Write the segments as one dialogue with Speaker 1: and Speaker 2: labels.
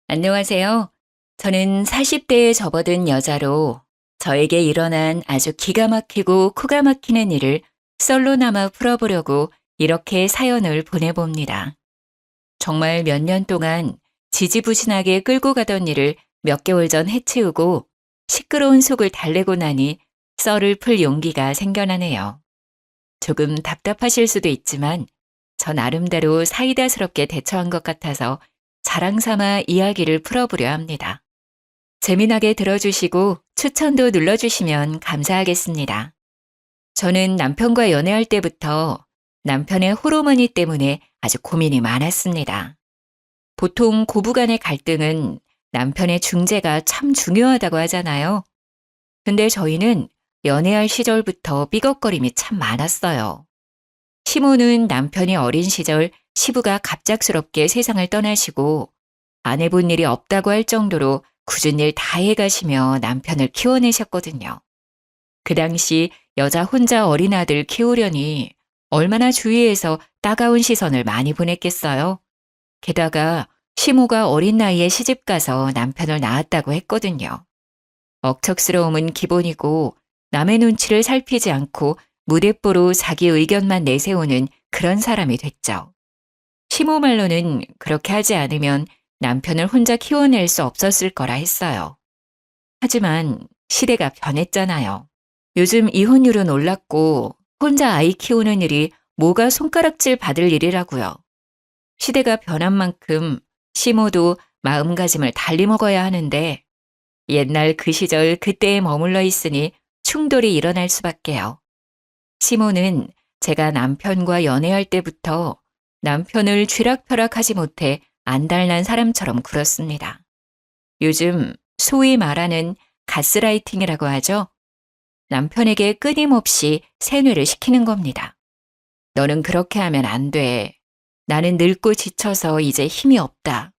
Speaker 1: 안녕하세요. 저는 40대에 접어든 여자로 저에게 일어난 아주 기가 막히고 코가 막히는 일을 썰로나마 풀어보려고 이렇게 사연을 보내봅니다. 정말 몇 년 동안 지지부진하게 끌고 가던 일을 몇 개월 전 해치우고 시끄러운 속을 달래고 나니 썰을 풀 용기가 생겨나네요. 조금 답답하실 수도 있지만 저 나름대로 사이다스럽게 대처한 것 같아서 자랑 삼아 이야기를 풀어보려 합니다. 재미나게 들어주시고 추천도 눌러주시면 감사하겠습니다. 저는 남편과 연애할 때부터 남편의 호르몬이 때문에 아주 고민이 많았습니다. 보통 고부간의 갈등은 남편의 중재가 참 중요하다고 하잖아요. 근데 저희는 연애할 시절부터 삐걱거림이 참 많았어요. 시모는 남편이 어린 시절 시부가 갑작스럽게 세상을 떠나시고 안 해본 일이 없다고 할 정도로 굳은 일 다 해가시며 남편을 키워내셨거든요. 그 당시 여자 혼자 어린 아들 키우려니 얼마나 주위에서 따가운 시선을 많이 보냈겠어요. 게다가 시모가 어린 나이에 시집가서 남편을 낳았다고 했거든요. 억척스러움은 기본이고 남의 눈치를 살피지 않고 무대뽀로 자기 의견만 내세우는 그런 사람이 됐죠. 시모 말로는 그렇게 하지 않으면 남편을 혼자 키워낼 수 없었을 거라 했어요. 하지만 시대가 변했잖아요. 요즘 이혼율은 올랐고 혼자 아이 키우는 일이 뭐가 손가락질 받을 일이라고요. 시대가 변한 만큼 시모도 마음가짐을 달리 먹어야 하는데 옛날 그 시절 그때에 머물러 있으니 충돌이 일어날 수밖에요. 시모는 제가 남편과 연애할 때부터 남편을 쥐락펴락하지 못해 안달난 사람처럼 굴었습니다. 요즘 소위 말하는 가스라이팅이라고 하죠. 남편에게 끊임없이 세뇌를 시키는 겁니다. 너는 그렇게 하면 안 돼. 나는 늙고 지쳐서 이제 힘이 없다.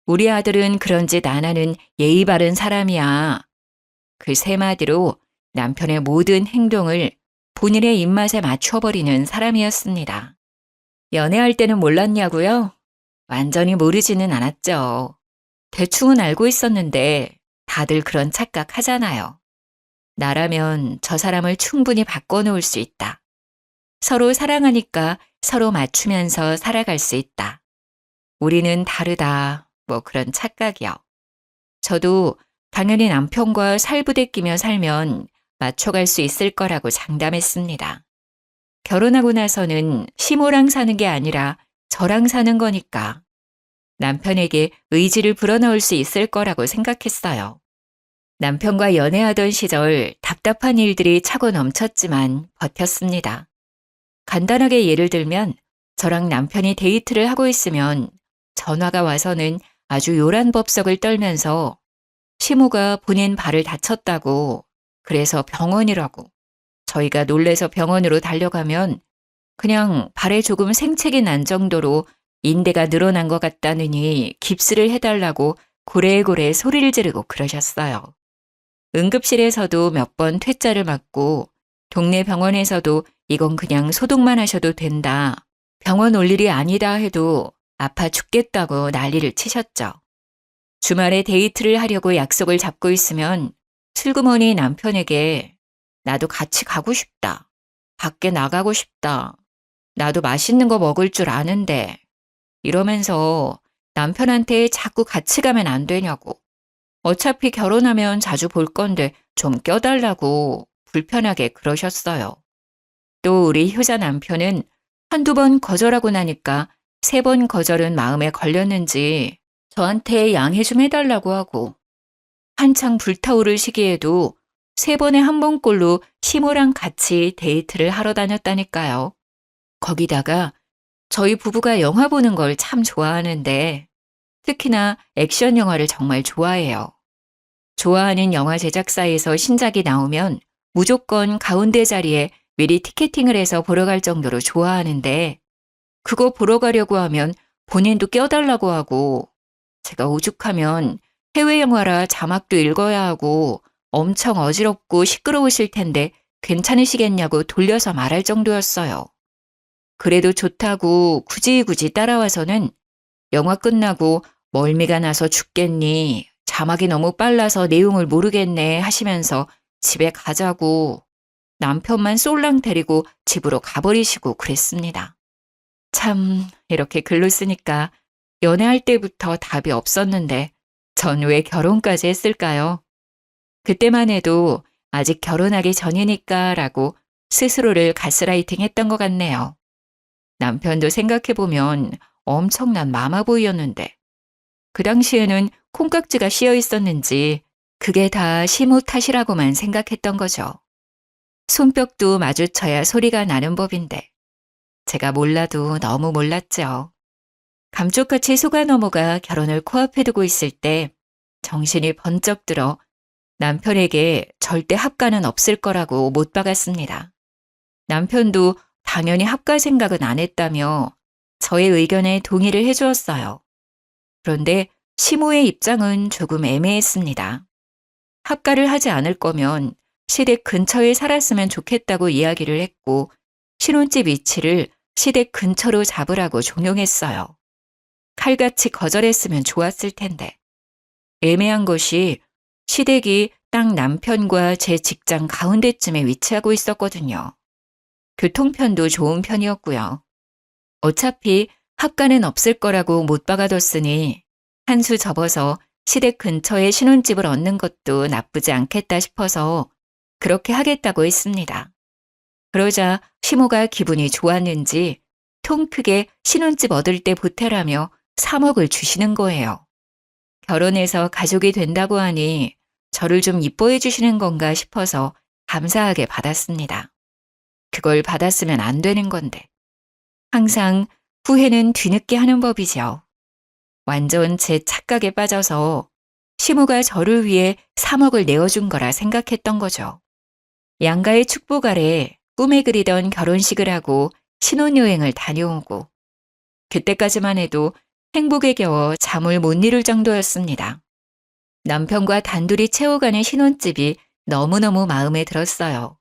Speaker 1: 우리 아들은 그런 짓 안 하는 예의 바른 사람이야. 그 세 마디로 남편의 모든 행동을 본인의 입맛에 맞춰버리는 사람이었습니다. 연애할 때는 몰랐냐고요? 완전히 모르지는 않았죠. 대충은 알고 있었는데 다들 그런 착각 하잖아요. 나라면 저 사람을 충분히 바꿔놓을 수 있다. 서로 사랑하니까 서로 맞추면서 살아갈 수 있다. 우리는 다르다. 뭐 그런 착각이요. 저도 당연히 남편과 살부대 끼며 살면 맞춰갈 수 있을 거라고 장담했습니다. 결혼하고 나서는 시모랑 사는 게 아니라 저랑 사는 거니까 남편에게 의지를 불어넣을 수 있을 거라고 생각했어요. 남편과 연애하던 시절 답답한 일들이 차고 넘쳤지만 버텼습니다. 간단하게 예를 들면 저랑 남편이 데이트를 하고 있으면 전화가 와서는 아주 요란 법석을 떨면서 시모가 본인 발을 다쳤다고 그래서 병원이라고 저희가 놀래서 병원으로 달려가면 그냥 발에 조금 생책이 난 정도로 인대가 늘어난 것 같다느니 깁스를 해달라고 고래고래 소리를 지르고 그러셨어요. 응급실에서도 몇 번 퇴짜를 맞고 동네 병원에서도 이건 그냥 소독만 하셔도 된다. 병원 올 일이 아니다 해도 아파 죽겠다고 난리를 치셨죠. 주말에 데이트를 하려고 약속을 잡고 있으면 슬그머니 남편에게 나도 같이 가고 싶다. 밖에 나가고 싶다. 나도 맛있는 거 먹을 줄 아는데 이러면서 남편한테 자꾸 같이 가면 안 되냐고. 어차피 결혼하면 자주 볼 건데 좀 껴달라고 불편하게 그러셨어요. 또 우리 효자 남편은 한두 번 거절하고 나니까 세 번 거절은 마음에 걸렸는지 저한테 양해 좀 해달라고 하고 한창 불타오를 시기에도 세 번에 한 번꼴로 시모랑 같이 데이트를 하러 다녔다니까요. 거기다가 저희 부부가 영화 보는 걸 참 좋아하는데 특히나 액션 영화를 정말 좋아해요. 좋아하는 영화 제작사에서 신작이 나오면 무조건 가운데 자리에 미리 티켓팅을 해서 보러 갈 정도로 좋아하는데 그거 보러 가려고 하면 본인도 껴달라고 하고 제가 오죽하면 해외 영화라 자막도 읽어야 하고 엄청 어지럽고 시끄러우실 텐데 괜찮으시겠냐고 돌려서 말할 정도였어요. 그래도 좋다고 굳이 따라와서는 영화 끝나고 멀미가 나서 죽겠니? 자막이 너무 빨라서 내용을 모르겠네 하시면서 집에 가자고 남편만 쏠랑 데리고 집으로 가버리시고 그랬습니다. 참, 이렇게 글로 쓰니까 연애할 때부터 답이 없었는데 전 왜 결혼까지 했을까요? 그때만 해도 아직 결혼하기 전이니까 라고 스스로를 가스라이팅 했던 것 같네요. 남편도 생각해보면 엄청난 마마보이였는데 그 당시에는 콩깍지가 씌어 있었는지 그게 다 시모 탓이라고만 생각했던 거죠. 손뼉도 마주쳐야 소리가 나는 법인데 제가 몰라도 너무 몰랐죠. 감쪽같이 속아 넘어가 결혼을 코앞에 두고 있을 때 정신이 번쩍 들어 남편에게 절대 합가는 없을 거라고 못 박았습니다. 남편도 당연히 합가 생각은 안 했다며 저의 의견에 동의를 해주었어요. 그런데 시모의 입장은 조금 애매했습니다. 합가를 하지 않을 거면 시댁 근처에 살았으면 좋겠다고 이야기를 했고 신혼집 위치를 시댁 근처로 잡으라고 종용했어요. 칼같이 거절했으면 좋았을 텐데. 애매한 것이 시댁이 딱 남편과 제 직장 가운데쯤에 위치하고 있었거든요. 교통편도 좋은 편이었고요. 어차피 합가는 없을 거라고 못 박아뒀으니 한 수 접어서 시댁 근처에 신혼집을 얻는 것도 나쁘지 않겠다 싶어서 그렇게 하겠다고 했습니다. 그러자 시모가 기분이 좋았는지 통 크게 신혼집 얻을 때 보태라며 3억을 주시는 거예요. 결혼해서 가족이 된다고 하니 저를 좀 이뻐해 주시는 건가 싶어서 감사하게 받았습니다. 그걸 받았으면 안 되는 건데. 항상 후회는 뒤늦게 하는 법이죠. 완전 제 착각에 빠져서 시모가 저를 위해 3억을 내어준 거라 생각했던 거죠. 양가의 축복 아래 꿈에 그리던 결혼식을 하고 신혼여행을 다녀오고 그때까지만 해도 행복에 겨워 잠을 못 이룰 정도였습니다. 남편과 단둘이 채워가는 신혼집이 너무너무 마음에 들었어요.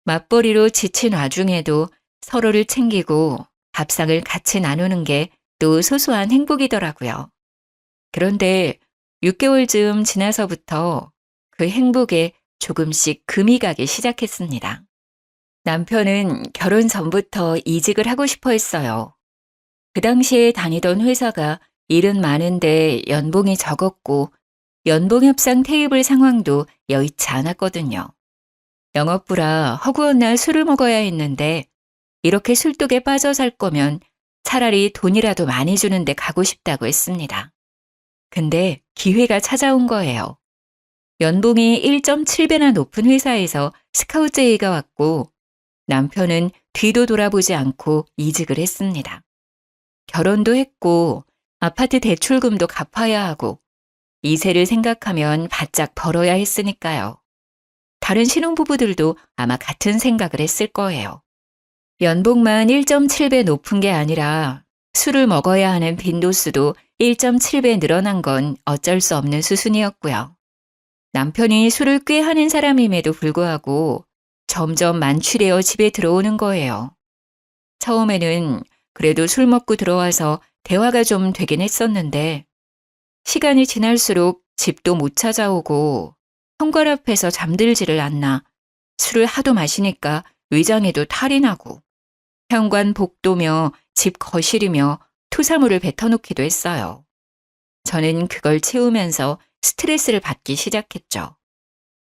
Speaker 1: 맞벌이로 지친 와중에도 서로를 챙기고 밥상을 같이 나누는 게 또 소소한 행복이더라고요. 그런데 6개월쯤 지나서부터 그 행복에 조금씩 금이 가기 시작했습니다. 남편은 결혼 전부터 이직을 하고 싶어 했어요. 그 당시에 다니던 회사가 일은 많은데 연봉이 적었고 연봉 협상 테이블 상황도 여의치 않았거든요. 영업부라 허구한 날 술을 먹어야 했는데 이렇게 술독에 빠져 살 거면 차라리 돈이라도 많이 주는데 가고 싶다고 했습니다. 근데 기회가 찾아온 거예요. 연봉이 1.7배나 높은 회사에서 스카우트 제의가 왔고 남편은 뒤도 돌아보지 않고 이직을 했습니다. 결혼도 했고 아파트 대출금도 갚아야 하고 이세를 생각하면 바짝 벌어야 했으니까요. 다른 신혼부부들도 아마 같은 생각을 했을 거예요. 연봉만 1.7배 높은 게 아니라 술을 먹어야 하는 빈도수도 1.7배 늘어난 건 어쩔 수 없는 수순이었고요. 남편이 술을 꽤 하는 사람임에도 불구하고 점점 만취되어 집에 들어오는 거예요. 처음에는 그래도 술 먹고 들어와서 대화가 좀 되긴 했었는데 시간이 지날수록 집도 못 찾아오고 현관 앞에서 잠들지를 않나 술을 하도 마시니까 위장에도 탈이 나고 현관 복도며 집 거실이며 토사물을 뱉어놓기도 했어요. 저는 그걸 채우면서 스트레스를 받기 시작했죠.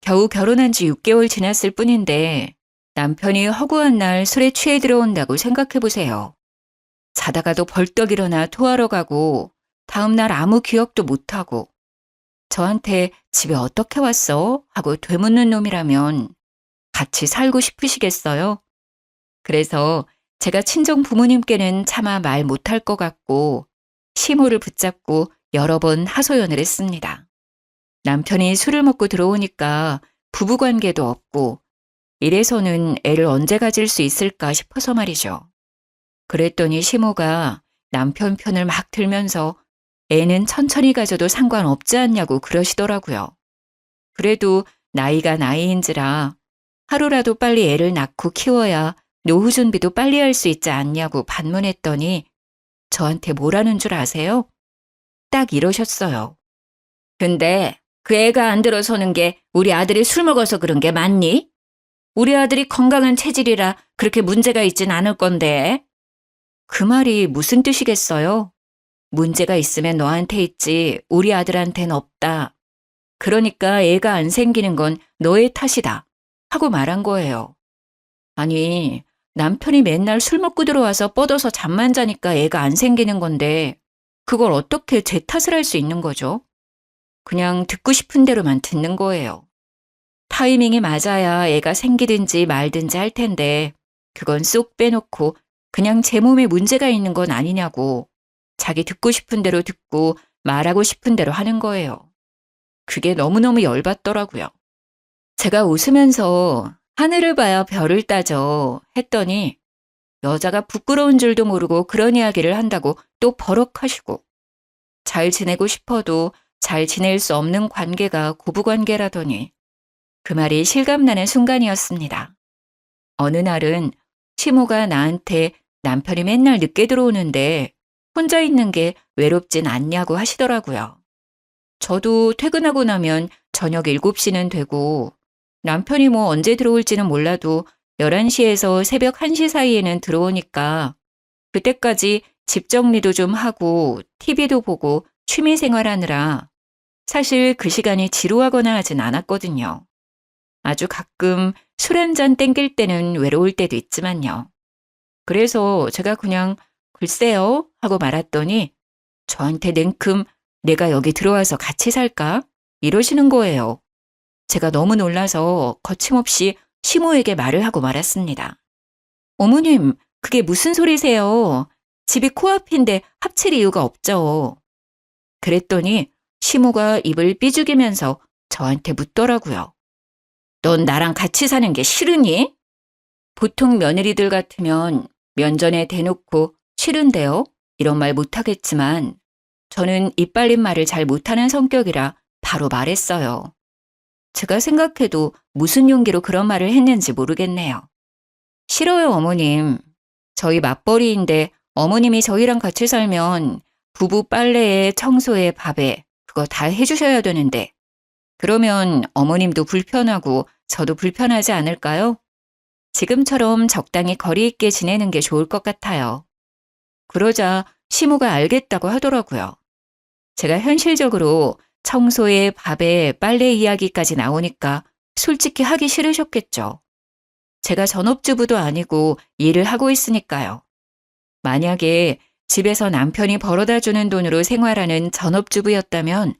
Speaker 1: 겨우 결혼한 지 6개월 지났을 뿐인데 남편이 허구한 날 술에 취해 들어온다고 생각해보세요. 자다가도 벌떡 일어나 토하러 가고 다음날 아무 기억도 못하고 저한테 집에 어떻게 왔어? 하고 되묻는 놈이라면 같이 살고 싶으시겠어요? 그래서 제가 친정 부모님께는 차마 말 못할 것 같고 시모를 붙잡고 여러 번 하소연을 했습니다. 남편이 술을 먹고 들어오니까 부부관계도 없고 이래서는 애를 언제 가질 수 있을까 싶어서 말이죠. 그랬더니 시모가 남편 편을 막 들면서 애는 천천히 가져도 상관없지 않냐고 그러시더라고요. 그래도 나이가 나이인지라 하루라도 빨리 애를 낳고 키워야 노후 준비도 빨리 할 수 있지 않냐고 반문했더니 저한테 뭐라는 줄 아세요? 딱 이러셨어요. 근데 그 애가 안 들어서는 게 우리 아들이 술 먹어서 그런 게 맞니? 우리 아들이 건강한 체질이라 그렇게 문제가 있진 않을 건데. 그 말이 무슨 뜻이겠어요? 문제가 있으면 너한테 있지 우리 아들한텐 없다. 그러니까 애가 안 생기는 건 너의 탓이다. 하고 말한 거예요. 아니, 남편이 맨날 술 먹고 들어와서 뻗어서 잠만 자니까 애가 안 생기는 건데 그걸 어떻게 제 탓을 할 수 있는 거죠? 그냥 듣고 싶은 대로만 듣는 거예요. 타이밍이 맞아야 애가 생기든지 말든지 할 텐데 그건 쏙 빼놓고 그냥 제 몸에 문제가 있는 건 아니냐고 자기 듣고 싶은 대로 듣고 말하고 싶은 대로 하는 거예요. 그게 너무너무 열받더라고요. 제가 웃으면서 하늘을 봐야 별을 따져 했더니 여자가 부끄러운 줄도 모르고 그런 이야기를 한다고 또 버럭하시고 잘 지내고 싶어도 잘 지낼 수 없는 관계가 고부관계라더니 그 말이 실감나는 순간이었습니다. 어느 날은 시모가 나한테 남편이 맨날 늦게 들어오는데 혼자 있는 게 외롭진 않냐고 하시더라고요. 저도 퇴근하고 나면 저녁 7시는 되고 남편이 뭐 언제 들어올지는 몰라도 11시에서 새벽 1시 사이에는 들어오니까 그때까지 집 정리도 좀 하고 TV도 보고 취미 생활하느라 사실 그 시간이 지루하거나 하진 않았거든요. 아주 가끔 술 한 잔 땡길 때는 외로울 때도 있지만요. 그래서 제가 그냥 글쎄요 하고 말았더니 저한테 냉큼 내가 여기 들어와서 같이 살까? 이러시는 거예요. 제가 너무 놀라서 거침없이 시모에게 말을 하고 말았습니다. 어머님, 그게 무슨 소리세요? 집이 코앞인데 합칠 이유가 없죠. 그랬더니 시모가 입을 삐죽이면서 저한테 묻더라고요. 넌 나랑 같이 사는 게 싫으니? 보통 며느리들 같으면 면전에 대놓고 싫은데요? 이런 말 못하겠지만 저는 입 빨린 말을 잘 못하는 성격이라 바로 말했어요. 제가 생각해도 무슨 용기로 그런 말을 했는지 모르겠네요. 싫어요, 어머님. 저희 맞벌이인데 어머님이 저희랑 같이 살면 부부 빨래에 청소에 밥에 그거 다 해주셔야 되는데 그러면 어머님도 불편하고 저도 불편하지 않을까요? 지금처럼 적당히 거리 있게 지내는 게 좋을 것 같아요. 그러자 시모가 알겠다고 하더라고요. 제가 현실적으로 청소에 밥에 빨래 이야기까지 나오니까 솔직히 하기 싫으셨겠죠. 제가 전업주부도 아니고 일을 하고 있으니까요. 만약에 집에서 남편이 벌어다 주는 돈으로 생활하는 전업주부였다면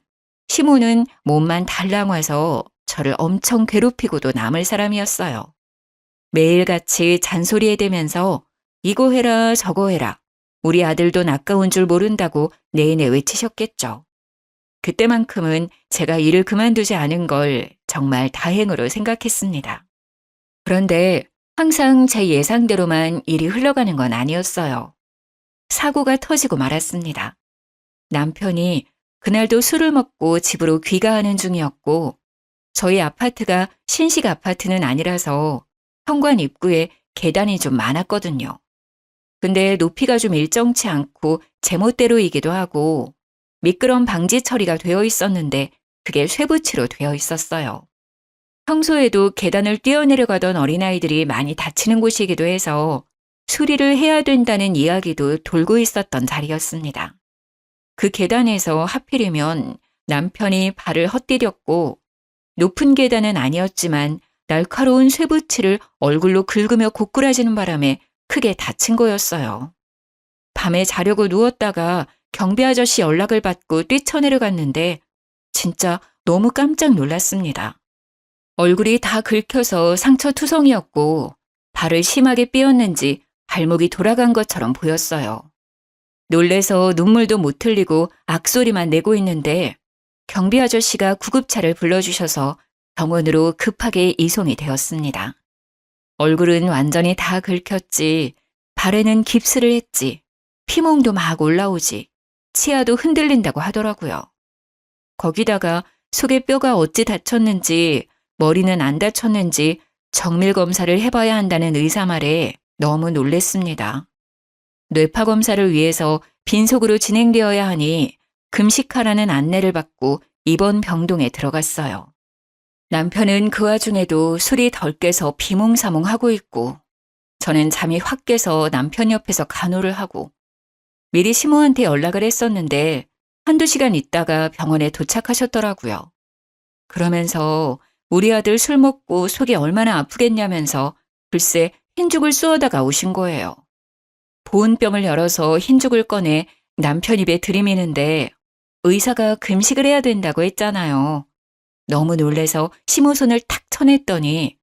Speaker 1: 시모는 몸만 달랑 와서 저를 엄청 괴롭히고도 남을 사람이었어요. 매일같이 잔소리에 대면서 이거 해라 저거 해라 우리 아들 돈 아까운 줄 모른다고 내내 외치셨겠죠. 그때만큼은 제가 일을 그만두지 않은 걸 정말 다행으로 생각했습니다. 그런데 항상 제 예상대로만 일이 흘러가는 건 아니었어요. 사고가 터지고 말았습니다. 남편이 그날도 술을 먹고 집으로 귀가하는 중이었고 저희 아파트가 신식 아파트는 아니라서 현관 입구에 계단이 좀 많았거든요. 근데 높이가 좀 일정치 않고 제멋대로이기도 하고 미끄럼 방지 처리가 되어 있었는데 그게 쇠붙이로 되어 있었어요. 평소에도 계단을 뛰어내려가던 어린아이들이 많이 다치는 곳이기도 해서 수리를 해야 된다는 이야기도 돌고 있었던 자리였습니다. 그 계단에서 하필이면 남편이 발을 헛디뎠고 높은 계단은 아니었지만 날카로운 쇠붙이를 얼굴로 긁으며 고꾸라지는 바람에 크게 다친 거였어요. 밤에 자려고 누웠다가 경비 아저씨 연락을 받고 뛰쳐내려갔는데 진짜 너무 깜짝 놀랐습니다. 얼굴이 다 긁혀서 상처투성이었고 발을 심하게 삐었는지 발목이 돌아간 것처럼 보였어요. 놀래서 눈물도 못 흘리고 악소리만 내고 있는데 경비 아저씨가 구급차를 불러주셔서 병원으로 급하게 이송이 되었습니다. 얼굴은 완전히 다 긁혔지, 발에는 깁스를 했지, 피멍도 막 올라오지, 치아도 흔들린다고 하더라고요. 거기다가 속의 뼈가 어찌 다쳤는지, 머리는 안 다쳤는지 정밀 검사를 해봐야 한다는 의사 말에 너무 놀랬습니다. 뇌파 검사를 위해서 빈속으로 진행되어야 하니 금식하라는 안내를 받고 입원 병동에 들어갔어요. 남편은 그 와중에도 술이 덜 깨서 비몽사몽하고 있고 저는 잠이 확 깨서 남편 옆에서 간호를 하고 미리 시모한테 연락을 했었는데 한두 시간 있다가 병원에 도착하셨더라고요. 그러면서 우리 아들 술 먹고 속이 얼마나 아프겠냐면서 글쎄 흰죽을 쏘아다가 오신 거예요. 보온병을 열어서 흰죽을 꺼내 남편 입에 들이미는데 의사가 금식을 해야 된다고 했잖아요. 너무 놀래서 시모 손을 탁 쳐냈더니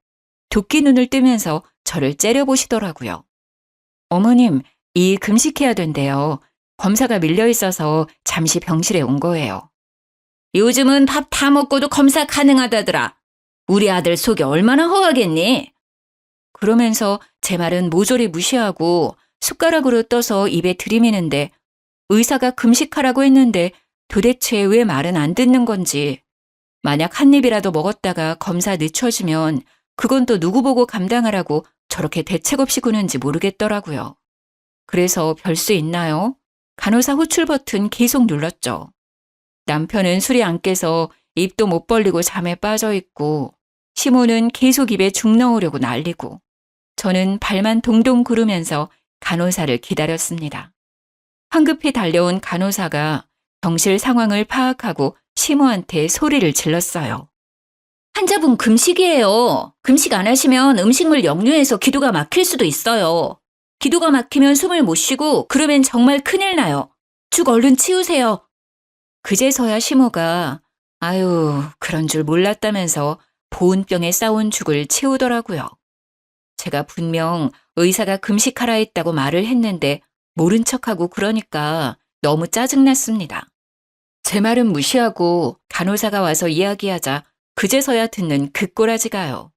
Speaker 1: 도끼 눈을 뜨면서 저를 째려보시더라고요. 어머님, 이 금식해야 된대요. 검사가 밀려 있어서 잠시 병실에 온 거예요. 요즘은 밥 다 먹고도 검사 가능하다더라. 우리 아들 속이 얼마나 허하겠니? 그러면서 제 말은 모조리 무시하고 숟가락으로 떠서 입에 들이미는데 의사가 금식하라고 했는데 도대체 왜 말은 안 듣는 건지. 만약 한 입이라도 먹었다가 검사 늦춰지면 그건 또 누구 보고 감당하라고 저렇게 대책 없이 구는지 모르겠더라고요. 그래서 별 수 있나요? 간호사 호출 버튼 계속 눌렀죠. 남편은 술이 안 깨서 입도 못 벌리고 잠에 빠져 있고 시모는 계속 입에 죽 넣으려고 난리고 저는 발만 동동 구르면서 간호사를 기다렸습니다. 황급히 달려온 간호사가 병실 상황을 파악하고 시모한테 소리를 질렀어요. 환자분 금식이에요. 금식 안 하시면 음식물 역류해서 기도가 막힐 수도 있어요. 기도가 막히면 숨을 못 쉬고 그러면 정말 큰일 나요. 죽 얼른 치우세요. 그제서야 시모가 아유 그런 줄 몰랐다면서 보온병에 싸온 죽을 치우더라고요. 제가 분명 의사가 금식하라 했다고 말을 했는데 모른 척하고 그러니까 너무 짜증났습니다. 제 말은 무시하고 간호사가 와서 이야기하자 그제서야 듣는 그 꼬라지가요.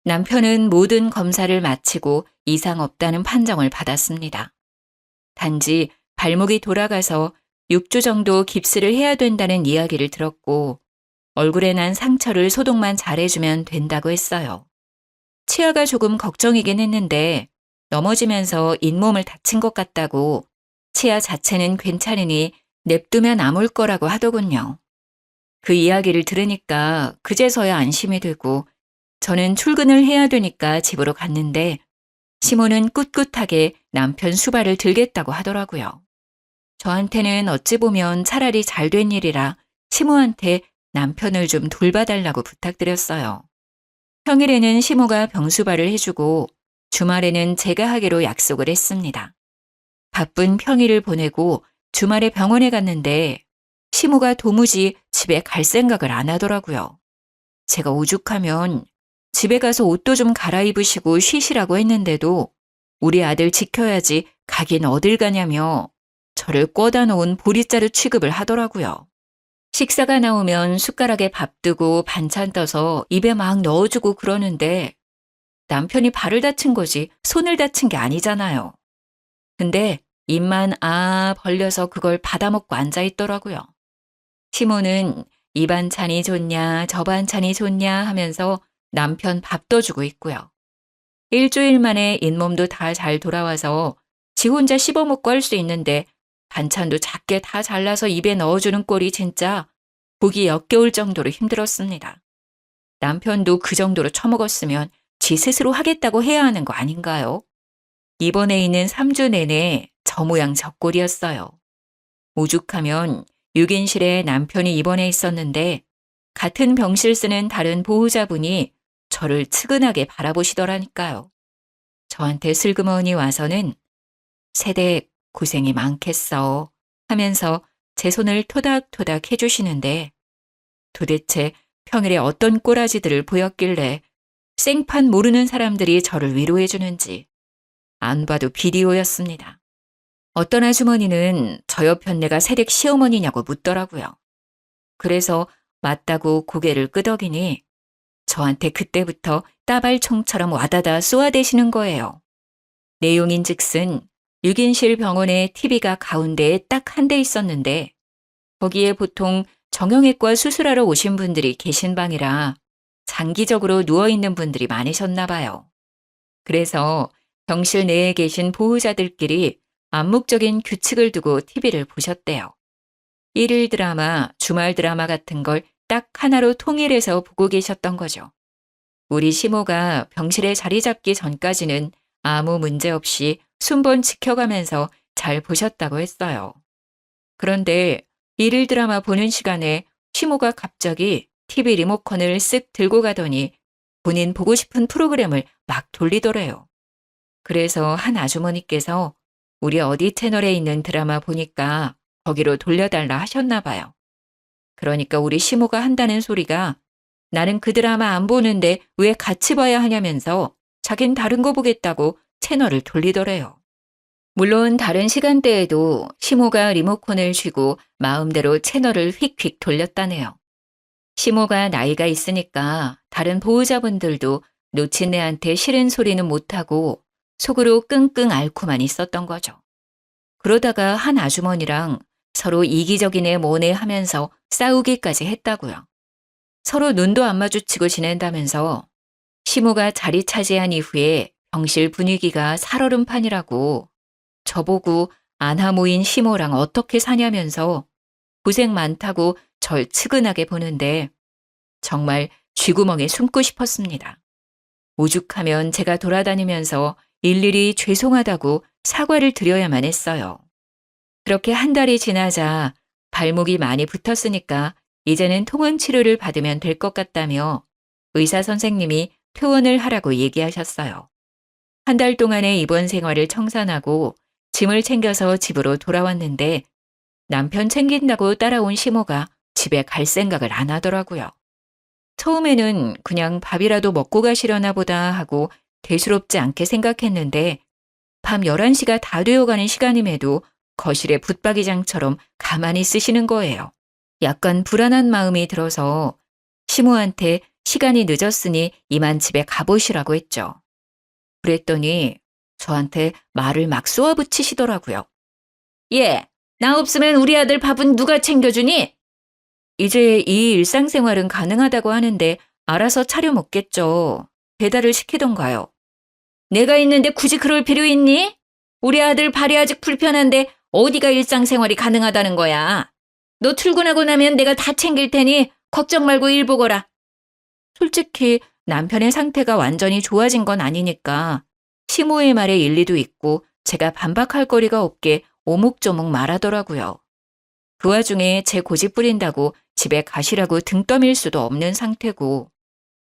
Speaker 1: 남편은 모든 검사를 마치고 이상 없다는 판정을 받았습니다. 단지 발목이 돌아가서 6주 정도 깁스를 해야 된다는 이야기를 들었고 얼굴에 난 상처를 소독만 잘해주면 된다고 했어요. 치아가 조금 걱정이긴 했는데 넘어지면서 잇몸을 다친 것 같다고 치아 자체는 괜찮으니 냅두면 아물 거라고 하더군요. 그 이야기를 들으니까 그제서야 안심이 되고 저는 출근을 해야 되니까 집으로 갔는데 시모는 꿋꿋하게 남편 수발을 들겠다고 하더라고요. 저한테는 어찌 보면 차라리 잘된 일이라 시모한테 남편을 좀 돌봐달라고 부탁드렸어요. 평일에는 시모가 병수발을 해주고 주말에는 제가 하기로 약속을 했습니다. 바쁜 평일을 보내고 주말에 병원에 갔는데 시모가 도무지 집에 갈 생각을 안 하더라고요. 제가 오죽하면 집에 가서 옷도 좀 갈아입으시고 쉬시라고 했는데도 우리 아들 지켜야지 가긴 어딜 가냐며 저를 꿔다 놓은 보리자루 취급을 하더라고요. 식사가 나오면 숟가락에 밥 뜨고 반찬 떠서 입에 막 넣어주고 그러는데 남편이 발을 다친 거지 손을 다친 게 아니잖아요. 근데 입만 벌려서 그걸 받아먹고 앉아있더라고요. 시모는 이 반찬이 좋냐 저 반찬이 좋냐 하면서 남편 밥 떠주고 있고요. 일주일 만에 잇몸도 다 잘 돌아와서 지 혼자 씹어먹고 할 수 있는데 반찬도 작게 다 잘라서 입에 넣어주는 꼴이 진짜 보기 역겨울 정도로 힘들었습니다. 남편도 그 정도로 처먹었으면 지 스스로 하겠다고 해야 하는 거 아닌가요? 입원해 있는 3주 내내 저 모양 저 꼴이었어요. 오죽하면 6인실에 남편이 입원해 있었는데 같은 병실 쓰는 다른 보호자분이 저를 측은하게 바라보시더라니까요. 저한테 슬그머니 와서는 세댁 고생이 많겠어 하면서 제 손을 토닥토닥 해주시는데 도대체 평일에 어떤 꼬라지들을 보였길래 생판 모르는 사람들이 저를 위로해 주는지 안 봐도 비디오였습니다. 어떤 아주머니는 저 옆 내가 세댁 시어머니냐고 묻더라고요. 그래서 맞다고 고개를 끄덕이니 저한테 그때부터 따발총처럼 와다다 쏘아대시는 거예요. 내용인즉슨 6인실 병원에 TV가 가운데에 딱 한 대 있었는데 거기에 보통 정형외과 수술하러 오신 분들이 계신 방이라 장기적으로 누워있는 분들이 많으셨나 봐요. 그래서 병실 내에 계신 보호자들끼리 암묵적인 규칙을 두고 TV를 보셨대요. 일일 드라마, 주말 드라마 같은 걸 딱 하나로 통일해서 보고 계셨던 거죠. 우리 시모가 병실에 자리 잡기 전까지는 아무 문제 없이 순번 지켜가면서 잘 보셨다고 했어요. 그런데 일일 드라마 보는 시간에 시모가 갑자기 TV 리모컨을 쓱 들고 가더니 본인 보고 싶은 프로그램을 막 돌리더래요. 그래서 한 아주머니께서 우리 어디 채널에 있는 드라마 보니까 거기로 돌려달라 하셨나 봐요. 그러니까 우리 시모가 한다는 소리가 나는 그 드라마 안 보는데 왜 같이 봐야 하냐면서 자긴 다른 거 보겠다고 채널을 돌리더래요. 물론 다른 시간대에도 시모가 리모컨을 쥐고 마음대로 채널을 휙휙 돌렸다네요. 시모가 나이가 있으니까 다른 보호자분들도 놓친 애한테 싫은 소리는 못하고 속으로 끙끙 앓고만 있었던 거죠. 그러다가 한 아주머니랑 서로 이기적이네 뭐네 하면서 싸우기까지 했다고요. 서로 눈도 안 마주치고 지낸다면서 시모가 자리 차지한 이후에 병실 분위기가 살얼음판이라고 저보고 안하 모인 시모랑 어떻게 사냐면서 고생 많다고 절 측은하게 보는데 정말 쥐구멍에 숨고 싶었습니다. 오죽하면 제가 돌아다니면서 일일이 죄송하다고 사과를 드려야만 했어요. 그렇게 한 달이 지나자 발목이 많이 붙었으니까 이제는 통원 치료를 받으면 될 것 같다며 의사 선생님이 퇴원을 하라고 얘기하셨어요. 한 달 동안의 입원 생활을 청산하고 짐을 챙겨서 집으로 돌아왔는데 남편 챙긴다고 따라온 시모가 집에 갈 생각을 안 하더라고요. 처음에는 그냥 밥이라도 먹고 가시려나 보다 하고 대수롭지 않게 생각했는데 밤 11시가 다 되어가는 시간임에도 거실에 붙박이장처럼 가만히 쓰시는 거예요. 약간 불안한 마음이 들어서 시모한테 시간이 늦었으니 이만 집에 가보시라고 했죠. 그랬더니 저한테 말을 막 쏘아붙이시더라고요. 예, 나 없으면 우리 아들 밥은 누가 챙겨주니? 이제 이 일상생활은 가능하다고 하는데 알아서 차려 먹겠죠. 배달을 시키던가요. 내가 있는데 굳이 그럴 필요 있니? 우리 아들 발이 아직 불편한데 어디가 일상생활이 가능하다는 거야. 너 출근하고 나면 내가 다 챙길 테니 걱정 말고 일 보거라. 솔직히 남편의 상태가 완전히 좋아진 건 아니니까 시모의 말에 일리도 있고 제가 반박할 거리가 없게 오목조목 말하더라고요. 그 와중에 제 고집 부린다고 집에 가시라고 등 떠밀 수도 없는 상태고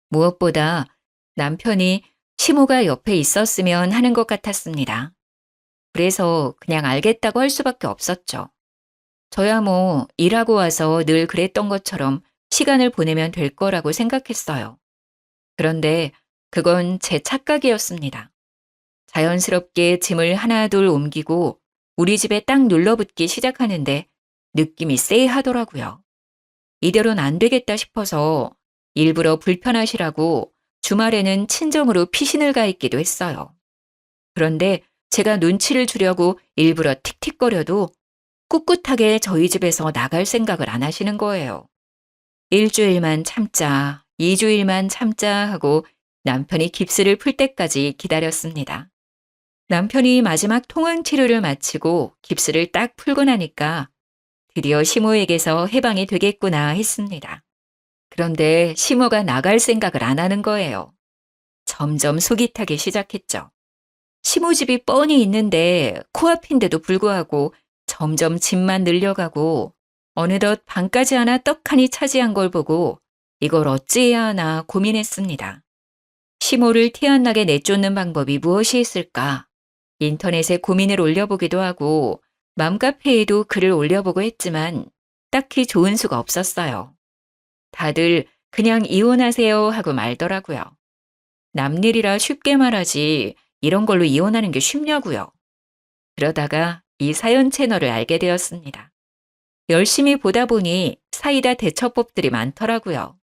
Speaker 1: 무엇보다 남편이 시모가 옆에 있었으면 하는 것 같았습니다. 그래서 그냥 알겠다고 할 수밖에 없었죠. 저야 뭐 일하고 와서 늘 그랬던 것처럼 시간을 보내면 될 거라고 생각했어요. 그런데 그건 제 착각이었습니다. 자연스럽게 짐을 하나둘 옮기고 우리 집에 딱 눌러붙기 시작하는데 느낌이 쎄하더라고요. 이대로는 안 되겠다 싶어서 일부러 불편하시라고 주말에는 친정으로 피신을 가 있기도 했어요. 그런데 제가 눈치를 주려고 일부러 틱틱거려도 꿋꿋하게 저희 집에서 나갈 생각을 안 하시는 거예요. 일주일만 참자, 2주일만 참자 하고 남편이 깁스를 풀 때까지 기다렸습니다. 남편이 마지막 통원 치료를 마치고 깁스를 딱 풀고 나니까 드디어 시모에게서 해방이 되겠구나 했습니다. 그런데 시모가 나갈 생각을 안 하는 거예요. 점점 속이 타기 시작했죠. 시모 집이 뻔히 있는데 코앞인데도 불구하고 점점 짐만 늘려가고 어느덧 방까지 하나 떡하니 차지한 걸 보고 이걸 어찌해야 하나 고민했습니다. 시모를 티 안 나게 내쫓는 방법이 무엇이 있을까? 인터넷에 고민을 올려보기도 하고 맘카페에도 글을 올려보고 했지만 딱히 좋은 수가 없었어요. 다들 그냥 이혼하세요 하고 말더라고요. 남일이라 쉽게 말하지 이런 걸로 이혼하는 게 쉽냐고요. 그러다가 이 사연 채널을 알게 되었습니다. 열심히 보다 보니 사이다 대처법들이 많더라고요.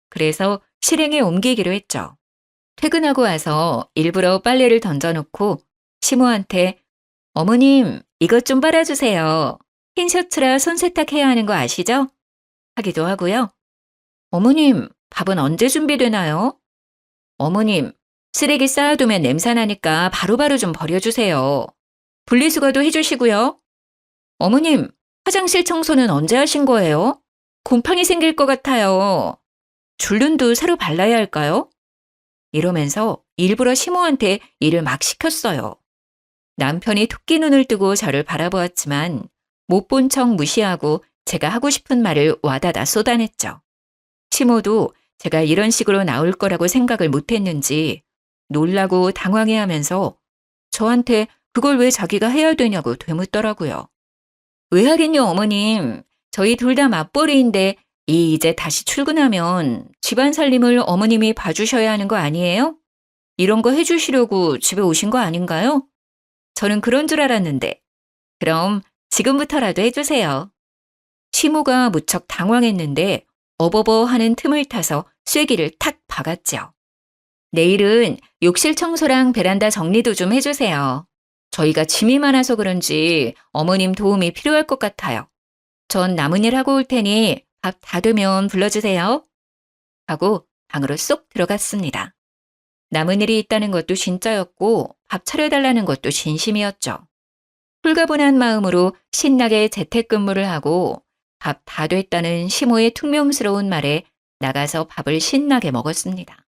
Speaker 1: 그래서 실행에 옮기기로 했죠. 퇴근하고 와서 일부러 빨래를 던져놓고 시모한테 어머님 이것 좀 빨아주세요. 흰 셔츠라 손세탁해야 하는 거 아시죠? 하기도 하고요. 어머님 밥은 언제 준비되나요? 어머님 쓰레기 쌓아두면 냄새나니까 바로바로 좀 버려주세요. 분리수거도 해주시고요. 어머님 화장실 청소는 언제 하신 거예요? 곰팡이 생길 것 같아요. 줄눈도 새로 발라야 할까요? 이러면서 일부러 시모한테 일을 막 시켰어요. 남편이 토끼 눈을 뜨고 저를 바라보았지만 못 본 척 무시하고 제가 하고 싶은 말을 와다다 쏟아냈죠. 시모도 제가 이런 식으로 나올 거라고 생각을 못했는지 놀라고 당황해하면서 저한테 그걸 왜 자기가 해야 되냐고 되묻더라고요. 왜 하긴요, 어머님. 저희 둘 다 맞벌이인데 이제 다시 출근하면 집안 살림을 어머님이 봐주셔야 하는 거 아니에요? 이런 거 해주시려고 집에 오신 거 아닌가요? 저는 그런 줄 알았는데. 그럼 지금부터라도 해주세요. 시모가 무척 당황했는데 어버버 하는 틈을 타서 쐐기를 탁 박았죠. 내일은 욕실 청소랑 베란다 정리도 좀 해주세요. 저희가 짐이 많아서 그런지 어머님 도움이 필요할 것 같아요. 전 남은 일 하고 올 테니 밥 다 되면 불러주세요. 하고 방으로 쏙 들어갔습니다. 남은 일이 있다는 것도 진짜였고 밥 차려달라는 것도 진심이었죠. 홀가분한 마음으로 신나게 재택근무를 하고 밥 다 됐다는 시모의 퉁명스러운 말에 나가서 밥을 신나게 먹었습니다.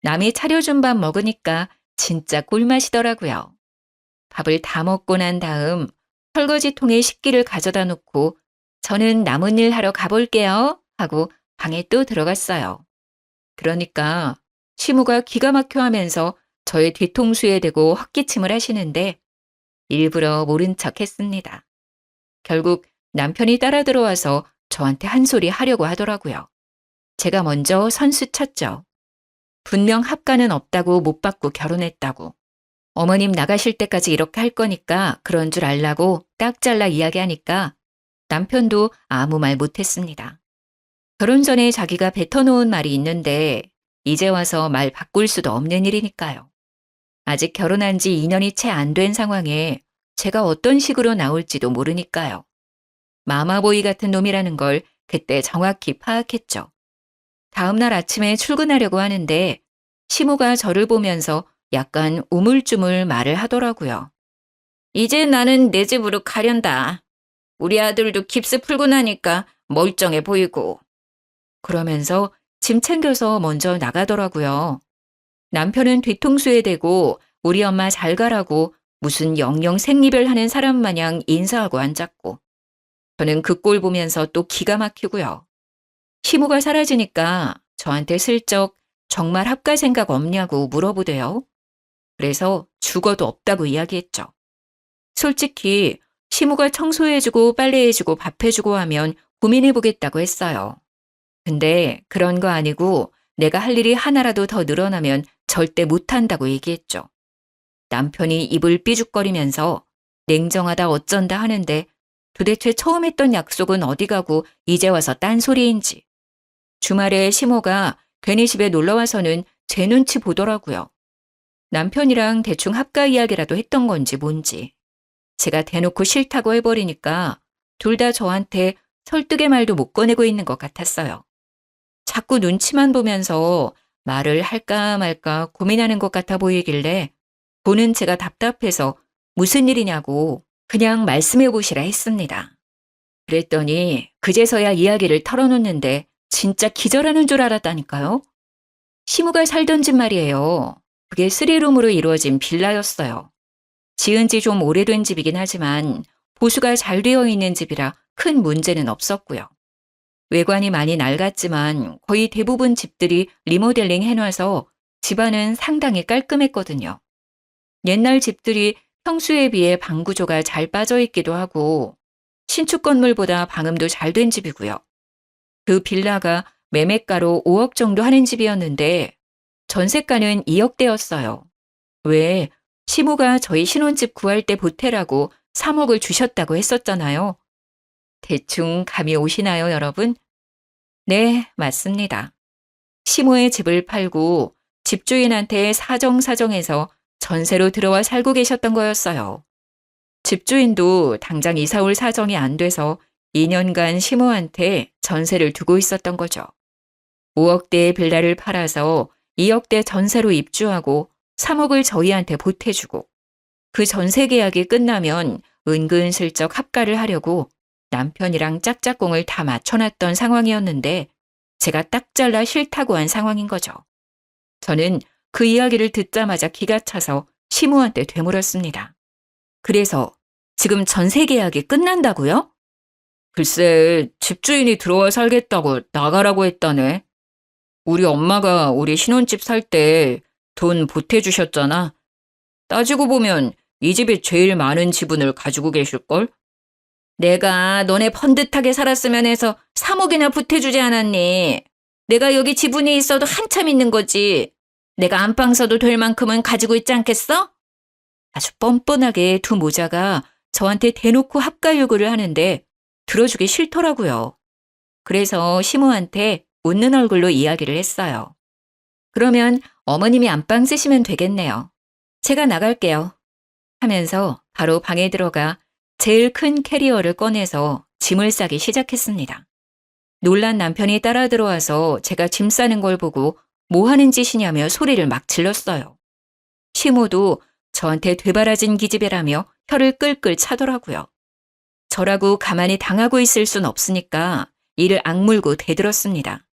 Speaker 1: 남이 차려준 밥 먹으니까 진짜 꿀맛이더라고요. 밥을 다 먹고 난 다음 설거지통에 식기를 가져다 놓고 저는 남은 일 하러 가볼게요 하고 방에 또 들어갔어요. 그러니까 시모가 기가 막혀 하면서 저의 뒤통수에 대고 헛기침을 하시는데 일부러 모른 척 했습니다. 결국 남편이 따라 들어와서 저한테 한 소리 하려고 하더라고요. 제가 먼저 선수 쳤죠. 분명 합가는 없다고 못 받고 결혼했다고. 어머님 나가실 때까지 이렇게 할 거니까 그런 줄 알라고 딱 잘라 이야기하니까 남편도 아무 말 못했습니다. 결혼 전에 자기가 뱉어놓은 말이 있는데 이제 와서 말 바꿀 수도 없는 일이니까요. 아직 결혼한 지 2년이 채 안 된 상황에 제가 어떤 식으로 나올지도 모르니까요. 마마보이 같은 놈이라는 걸 그때 정확히 파악했죠. 다음날 아침에 출근하려고 하는데 시모가 저를 보면서 약간 우물쭈물 말을 하더라고요. 이제 나는 내 집으로 가련다. 우리 아들도 깁스 풀고 나니까 멀쩡해 보이고. 그러면서 짐 챙겨서 먼저 나가더라고요. 남편은 뒤통수에 대고 우리 엄마 잘 가라고 무슨 영영 생리별하는 사람 마냥 인사하고 앉았고. 저는 그 꼴 보면서 또 기가 막히고요. 시모가 사라지니까 저한테 슬쩍 정말 합갈 생각 없냐고 물어보대요. 그래서 죽어도 없다고 이야기했죠. 솔직히 시모가 청소해주고 빨래해주고 밥해주고 하면 고민해보겠다고 했어요. 근데 그런 거 아니고 내가 할 일이 하나라도 더 늘어나면 절대 못한다고 얘기했죠. 남편이 입을 삐죽거리면서 냉정하다 어쩐다 하는데 도대체 처음 했던 약속은 어디 가고 이제 와서 딴소리인지. 주말에 시모가 괜히 집에 놀러와서는 제 눈치 보더라고요. 남편이랑 대충 합가 이야기라도 했던 건지 뭔지. 제가 대놓고 싫다고 해버리니까 둘 다 저한테 설득의 말도 못 꺼내고 있는 것 같았어요. 자꾸 눈치만 보면서 말을 할까 말까 고민하는 것 같아 보이길래 보는 제가 답답해서 무슨 일이냐고 그냥 말씀해 보시라 했습니다. 그랬더니 그제서야 이야기를 털어놓는데 진짜 기절하는 줄 알았다니까요. 시무가 살던 집 말이에요. 그게 3룸으로 이루어진 빌라였어요. 지은 지 좀 오래된 집이긴 하지만 보수가 잘 되어 있는 집이라 큰 문제는 없었고요. 외관이 많이 낡았지만 거의 대부분 집들이 리모델링 해놔서 집안은 상당히 깔끔했거든요. 옛날 집들이 평수에 비해 방 구조가 잘 빠져 있기도 하고 신축 건물보다 방음도 잘 된 집이고요. 그 빌라가 매매가로 5억 정도 하는 집이었는데 전세가는 2억대였어요. 왜? 시모가 저희 신혼집 구할 때 보태라고 3억을 주셨다고 했었잖아요. 대충 감이 오시나요, 여러분? 네, 맞습니다. 시모의 집을 팔고 집주인한테 사정사정해서 전세로 들어와 살고 계셨던 거였어요. 집주인도 당장 이사 올 사정이 안 돼서 2년간 시모한테 전세를 두고 있었던 거죠. 5억대의 빌라를 팔아서 2억대 전세로 입주하고 3억을 저희한테 보태주고 그 전세 계약이 끝나면 은근슬쩍 합가를 하려고 남편이랑 짝짝꿍을 다 맞춰놨던 상황이었는데 제가 딱 잘라 싫다고 한 상황인 거죠. 저는 그 이야기를 듣자마자 기가 차서 시무한테 되물었습니다. 그래서 지금 전세 계약이 끝난다고요? 글쎄, 집주인이 들어와 살겠다고 나가라고 했다네. 우리 엄마가 우리 신혼집 살 때 돈 보태주셨잖아. 따지고 보면 이 집이 제일 많은 지분을 가지고 계실걸? 내가 너네 번듯하게 살았으면 해서 3억이나 보태주지 않았니? 내가 여기 지분이 있어도 한참 있는 거지. 내가 안방 써도 될 만큼은 가지고 있지 않겠어? 아주 뻔뻔하게 두 모자가 저한테 대놓고 합가 요구를 하는데 들어주기 싫더라고요. 그래서 시모한테 웃는 얼굴로 이야기를 했어요. 그러면 어머님이 안방 쓰시면 되겠네요. 제가 나갈게요. 하면서 바로 방에 들어가 제일 큰 캐리어를 꺼내서 짐을 싸기 시작했습니다. 놀란 남편이 따라 들어와서 제가 짐 싸는 걸 보고 뭐 하는 짓이냐며 소리를 막 질렀어요. 시모도 저한테 되바라진 기집애라며 혀를 끌끌 차더라고요. 저라고 가만히 당하고 있을 순 없으니까 이를 악물고 대들었습니다.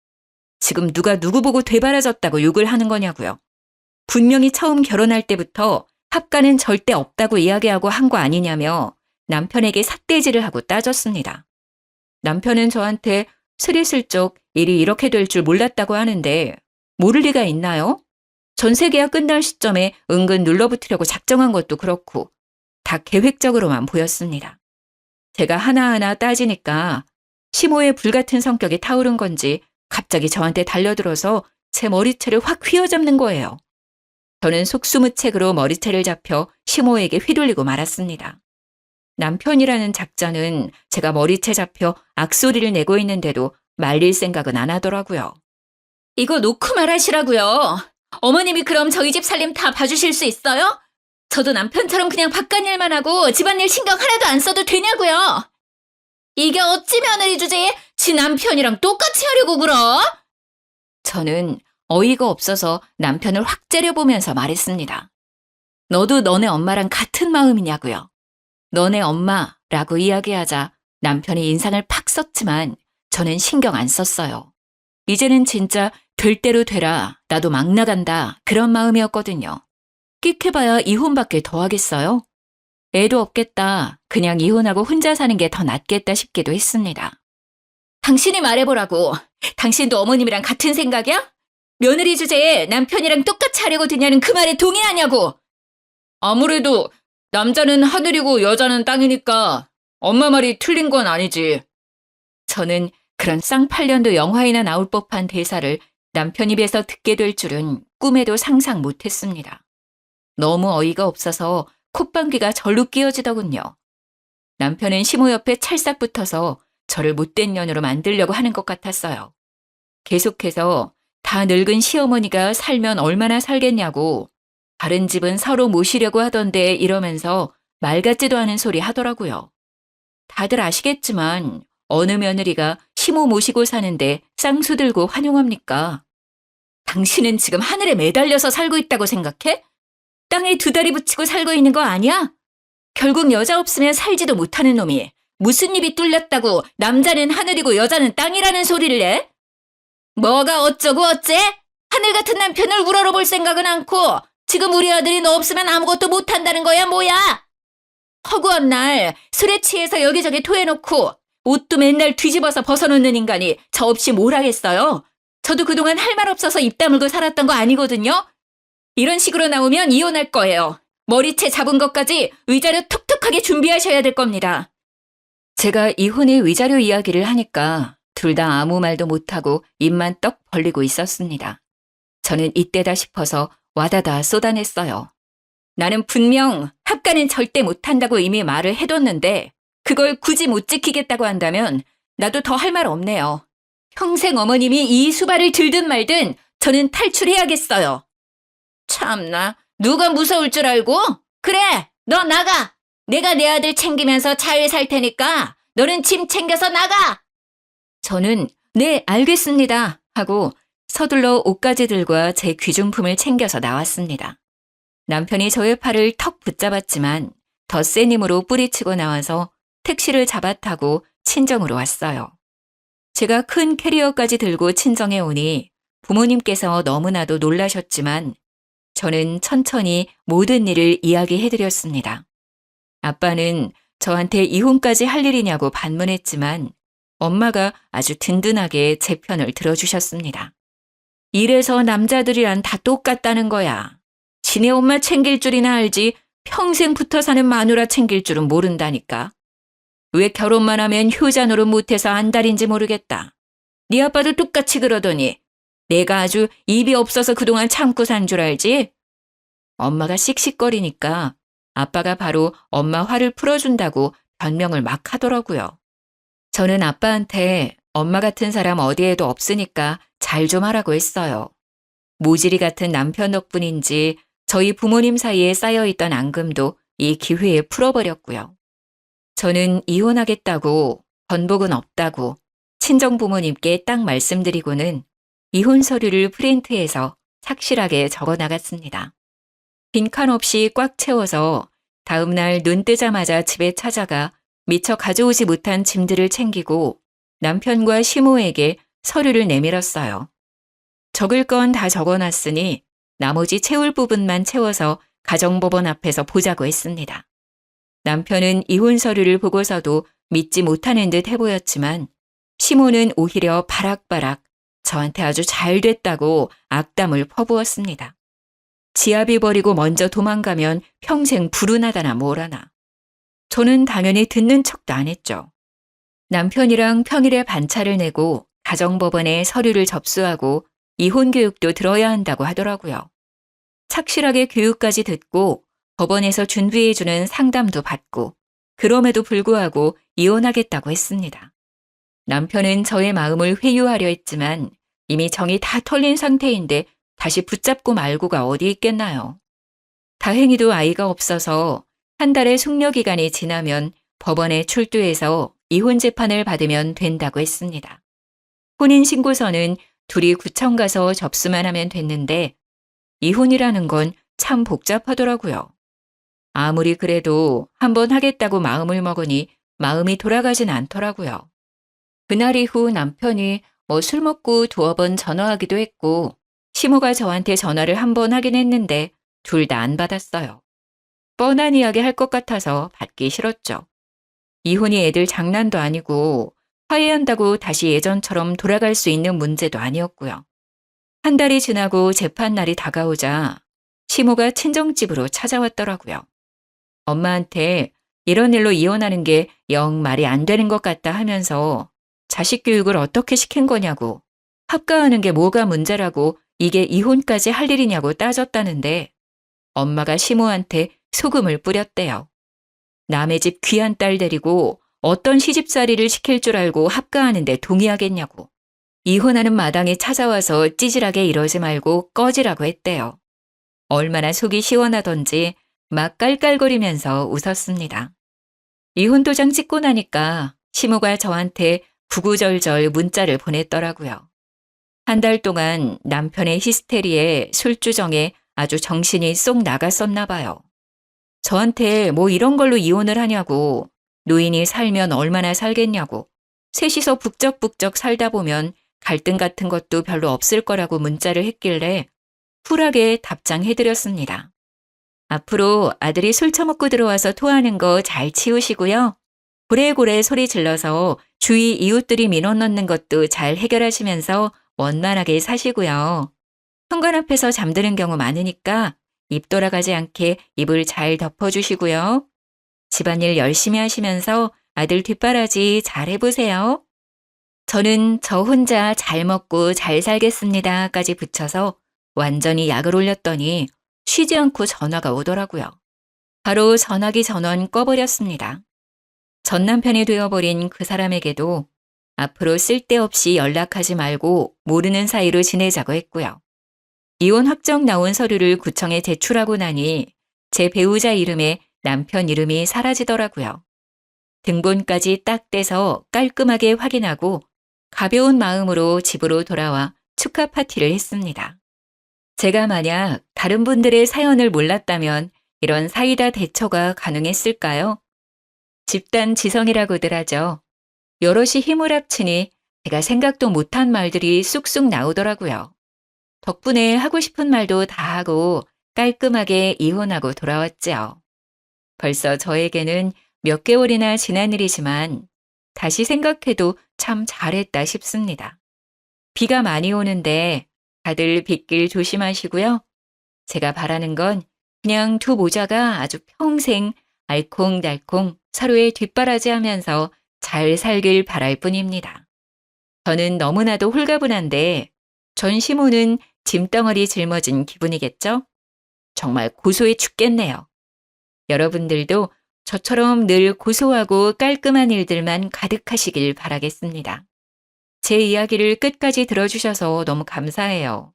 Speaker 1: 지금 누가 누구 보고 되바라졌다고 욕을 하는 거냐고요. 분명히 처음 결혼할 때부터 합가는 절대 없다고 이야기하고 한 거 아니냐며 남편에게 삿대질을 하고 따졌습니다. 남편은 저한테 스리슬쩍 일이 이렇게 될 줄 몰랐다고 하는데 모를 리가 있나요? 전세 계약 끝날 시점에 은근 눌러붙으려고 작정한 것도 그렇고 다 계획적으로만 보였습니다. 제가 하나하나 따지니까 시모의 불같은 성격이 타오른 건지 갑자기 저한테 달려들어서 제 머리채를 확 휘어잡는 거예요. 저는 속수무책으로 머리채를 잡혀 시모에게 휘둘리고 말았습니다. 남편이라는 작자는 제가 머리채 잡혀 악소리를 내고 있는데도 말릴 생각은 안 하더라고요. 이거 놓고 말하시라고요. 어머님이 그럼 저희 집 살림 다 봐주실 수 있어요? 저도 남편처럼 그냥 바깥 일만 하고 집안일 신경 하나도 안 써도 되냐고요. 이게 어찌 며느리 주제에 지 남편이랑 똑같이 하려고 그러? 저는 어이가 없어서 남편을 확 째려보면서 말했습니다. 너도 너네 엄마랑 같은 마음이냐고요. 너네 엄마라고 이야기하자 남편이 인상을 팍 썼지만 저는 신경 안 썼어요. 이제는 진짜 될 대로 되라, 나도 막 나간다 그런 마음이었거든요. 끽해봐야 이혼밖에 더 하겠어요? 애도 없겠다. 그냥 이혼하고 혼자 사는 게 더 낫겠다 싶기도 했습니다. 당신이 말해보라고. 당신도 어머님이랑 같은 생각이야? 며느리 주제에 남편이랑 똑같이 하려고 드냐는 그 말에 동의하냐고. 아무래도 남자는 하늘이고 여자는 땅이니까 엄마 말이 틀린 건 아니지. 저는 그런 쌍팔년도 영화에나 나올 법한 대사를 남편 입에서 듣게 될 줄은 꿈에도 상상 못했습니다. 너무 어이가 없어서 콧방귀가 절로 끼어지더군요. 남편은 시모 옆에 찰싹 붙어서 저를 못된 년으로 만들려고 하는 것 같았어요. 계속해서 다 늙은 시어머니가 살면 얼마나 살겠냐고 다른 집은 서로 모시려고 하던데 이러면서 말 같지도 않은 소리 하더라고요. 다들 아시겠지만 어느 며느리가 시모 모시고 사는데 쌍수 들고 환영합니까? 당신은 지금 하늘에 매달려서 살고 있다고 생각해? 땅에 두 다리 붙이고 살고 있는 거 아니야? 결국 여자 없으면 살지도 못하는 놈이 무슨 입이 뚫렸다고 남자는 하늘이고 여자는 땅이라는 소리를 내? 뭐가 어쩌고 어째? 하늘 같은 남편을 우러러볼 생각은 않고 지금 우리 아들이 너 없으면 아무것도 못한다는 거야 뭐야? 허구한 날 술에 취해서 여기저기 토해놓고 옷도 맨날 뒤집어서 벗어놓는 인간이 저 없이 뭘 하겠어요? 저도 그동안 할 말 없어서 입 다물고 살았던 거 아니거든요? 이런 식으로 나오면 이혼할 거예요. 머리채 잡은 것까지 위자료 톡톡하게 준비하셔야 될 겁니다. 제가 이혼의 위자료 이야기를 하니까 둘 다 아무 말도 못하고 입만 떡 벌리고 있었습니다. 저는 이때다 싶어서 와다다 쏟아냈어요. 나는 분명 합가는 절대 못한다고 이미 말을 해뒀는데 그걸 굳이 못 지키겠다고 한다면 나도 더 할 말 없네요. 평생 어머님이 이 수발을 들든 말든 저는 탈출해야겠어요. 참나, 누가 무서울 줄 알고? 그래, 너 나가. 내가 내 아들 챙기면서 잘 살 테니까 너는 짐 챙겨서 나가. 저는 네, 알겠습니다 하고 서둘러 옷가지들과 제 귀중품을 챙겨서 나왔습니다. 남편이 저의 팔을 턱 붙잡았지만 더 센 힘으로 뿌리치고 나와서 택시를 잡아 타고 친정으로 왔어요. 제가 큰 캐리어까지 들고 친정에 오니 부모님께서 너무나도 놀라셨지만 저는 천천히 모든 일을 이야기해드렸습니다. 아빠는 저한테 이혼까지 할 일이냐고 반문했지만 엄마가 아주 든든하게 제 편을 들어주셨습니다. 이래서 남자들이란 다 똑같다는 거야. 지네 엄마 챙길 줄이나 알지 평생 붙어 사는 마누라 챙길 줄은 모른다니까. 왜 결혼만 하면 효자 노릇 못해서 안달인지 모르겠다. 네 아빠도 똑같이 그러더니 내가 아주 입이 없어서 그동안 참고 산 줄 알지? 엄마가 씩씩거리니까 아빠가 바로 엄마 화를 풀어준다고 변명을 막 하더라고요. 저는 아빠한테 엄마 같은 사람 어디에도 없으니까 잘 좀 하라고 했어요. 모질이 같은 남편 덕분인지 저희 부모님 사이에 쌓여있던 앙금도 이 기회에 풀어버렸고요. 저는 이혼하겠다고 번복은 없다고 친정 부모님께 딱 말씀드리고는 이혼 서류를 프린트해서 착실하게 적어 나갔습니다. 빈칸 없이 꽉 채워서 다음 날 눈 뜨자마자 집에 찾아가 미처 가져오지 못한 짐들을 챙기고 남편과 시모에게 서류를 내밀었어요. 적을 건 다 적어놨으니 나머지 채울 부분만 채워서 가정법원 앞에서 보자고 했습니다. 남편은 이혼 서류를 보고서도 믿지 못하는 듯 해보였지만 시모는 오히려 바락바락 저한테 아주 잘 됐다고 악담을 퍼부었습니다. 지아비 버리고 먼저 도망가면 평생 불운하다나 뭐라나. 저는 당연히 듣는 척도 안 했죠. 남편이랑 평일에 반차를 내고 가정법원에 서류를 접수하고 이혼 교육도 들어야 한다고 하더라고요. 착실하게 교육까지 듣고 법원에서 준비해주는 상담도 받고 그럼에도 불구하고 이혼하겠다고 했습니다. 남편은 저의 마음을 회유하려 했지만 이미 정이 다 털린 상태인데 다시 붙잡고 말고가 어디 있겠나요. 다행히도 아이가 없어서 한 달의 숙려기간이 지나면 법원에 출두해서 이혼 재판을 받으면 된다고 했습니다. 혼인신고서는 둘이 구청 가서 접수만 하면 됐는데 이혼이라는 건 참 복잡하더라고요. 아무리 그래도 한번 하겠다고 마음을 먹으니 마음이 돌아가진 않더라고요. 그날 이후 남편이 술 먹고 두어 번 전화하기도 했고 시모가 저한테 전화를 한 번 하긴 했는데 둘 다 안 받았어요. 뻔한 이야기 할 것 같아서 받기 싫었죠. 이혼이 애들 장난도 아니고 화해한다고 다시 예전처럼 돌아갈 수 있는 문제도 아니었고요. 한 달이 지나고 재판 날이 다가오자 시모가 친정집으로 찾아왔더라고요. 엄마한테 이런 일로 이혼하는 게 영 말이 안 되는 것 같다 하면서 자식 교육을 어떻게 시킨 거냐고 합가하는 게 뭐가 문제라고 이게 이혼까지 할 일이냐고 따졌다는데 엄마가 시모한테 소금을 뿌렸대요. 남의 집 귀한 딸 데리고 어떤 시집살이를 시킬 줄 알고 합가하는데 동의하겠냐고. 이혼하는 마당에 찾아와서 찌질하게 이러지 말고 꺼지라고 했대요. 얼마나 속이 시원하던지 막 깔깔거리면서 웃었습니다. 이혼 도장 찍고 나니까 시모가 저한테 구구절절 문자를 보냈더라고요. 한 달 동안 남편의 히스테리에 술주정에 아주 정신이 쏙 나갔었나 봐요. 저한테 뭐 이런 걸로 이혼을 하냐고, 노인이 살면 얼마나 살겠냐고, 셋이서 북적북적 살다 보면 갈등 같은 것도 별로 없을 거라고 문자를 했길래 쿨하게 답장해드렸습니다. 앞으로 아들이 술 처먹고 들어와서 토하는 거 잘 치우시고요. 고래고래 소리 질러서 주위 이웃들이 민원 넣는 것도 잘 해결하시면서 원만하게 사시고요. 현관 앞에서 잠드는 경우 많으니까 입 돌아가지 않게 입을 잘 덮어주시고요. 집안일 열심히 하시면서 아들 뒷바라지 잘 해보세요. 저는 저 혼자 잘 먹고 잘 살겠습니다까지 붙여서 완전히 약을 올렸더니 쉬지 않고 전화가 오더라고요. 바로 전화기 전원 꺼버렸습니다. 전 남편이 되어버린 그 사람에게도 앞으로 쓸데없이 연락하지 말고 모르는 사이로 지내자고 했고요. 이혼 확정 나온 서류를 구청에 제출하고 나니 제 배우자 이름에 남편 이름이 사라지더라고요. 등본까지 딱 떼서 깔끔하게 확인하고 가벼운 마음으로 집으로 돌아와 축하 파티를 했습니다. 제가 만약 다른 분들의 사연을 몰랐다면 이런 사이다 대처가 가능했을까요? 집단 지성이라고들 하죠. 여럿이 힘을 합치니 제가 생각도 못한 말들이 쑥쑥 나오더라고요. 덕분에 하고 싶은 말도 다 하고 깔끔하게 이혼하고 돌아왔지요. 벌써 저에게는 몇 개월이나 지난 일이지만 다시 생각해도 참 잘했다 싶습니다. 비가 많이 오는데 다들 빗길 조심하시고요. 제가 바라는 건 그냥 두 모자가 아주 평생 알콩달콩 서로의 뒷바라지하면서 잘 살길 바랄 뿐입니다. 저는 너무나도 홀가분한데 전시모는 짐덩어리 짊어진 기분이겠죠? 정말 고소해 죽겠네요. 여러분들도 저처럼 늘 고소하고 깔끔한 일들만 가득하시길 바라겠습니다. 제 이야기를 끝까지 들어주셔서 너무 감사해요.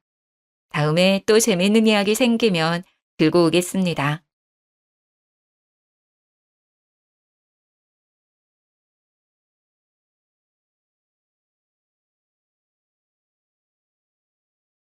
Speaker 1: 다음에 또 재밌는 이야기 생기면 들고 오겠습니다.